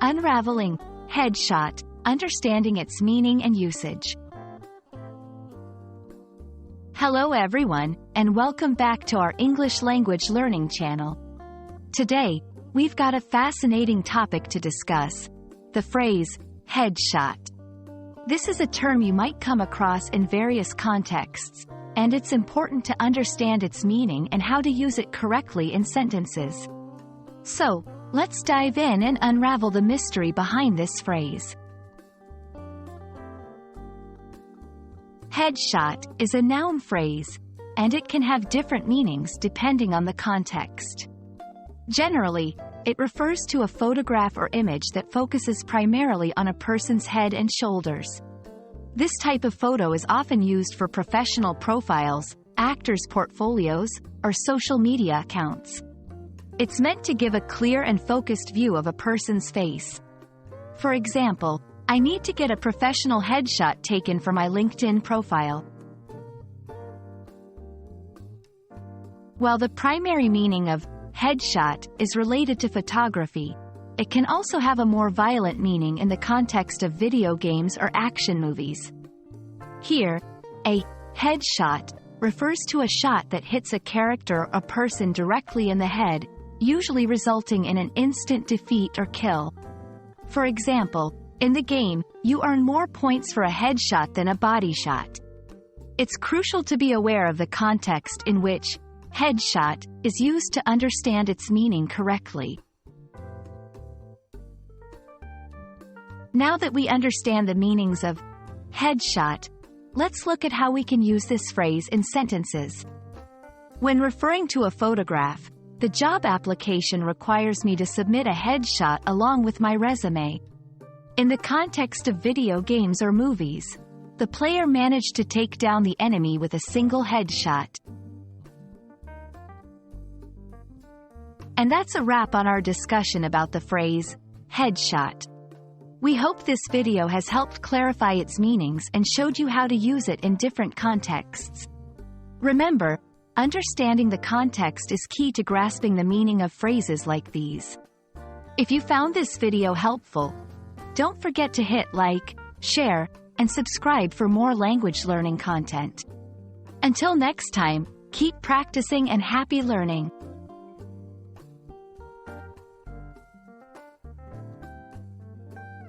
Unraveling, headshot, understanding its meaning and usage. Hello everyone, and welcome back to our English language learning channel. Today, we've got a fascinating topic to discuss: the phrase, headshot. This is a term you might come across in various contexts, and it's important to understand its meaning and how to use it correctly in sentences. So, let's dive in and unravel the mystery behind this phrase. Headshot is a noun phrase, and it can have different meanings depending on the context. Generally, it refers to a photograph or image that focuses primarily on a person's head and shoulders. This type of photo is often used for professional profiles, actors' portfolios, or social media accounts. It's meant to give a clear and focused view of a person's face. For example, I need to get a professional headshot taken for my LinkedIn profile. While the primary meaning of headshot is related to photography, it can also have a more violent meaning in the context of video games or action movies. Here, a headshot refers to a shot that hits a character or a person directly in the head, usually resulting in an instant defeat or kill. For example, in the game, you earn more points for a headshot than a body shot. It's crucial to be aware of the context in which headshot is used to understand its meaning correctly. Now that we understand the meanings of headshot, let's look at how we can use this phrase in sentences. When referring to a photograph, the job application requires me to submit a headshot along with my resume. In the context of video games or movies, the player managed to take down the enemy with a single headshot. And that's a wrap on our discussion about the phrase, headshot. We hope this video has helped clarify its meanings and showed you how to use it in different contexts. Remember, understanding the context is key to grasping the meaning of phrases like these. If you found this video helpful, don't forget to hit like, share, and subscribe for more language learning content. Until next time, keep practicing and happy learning.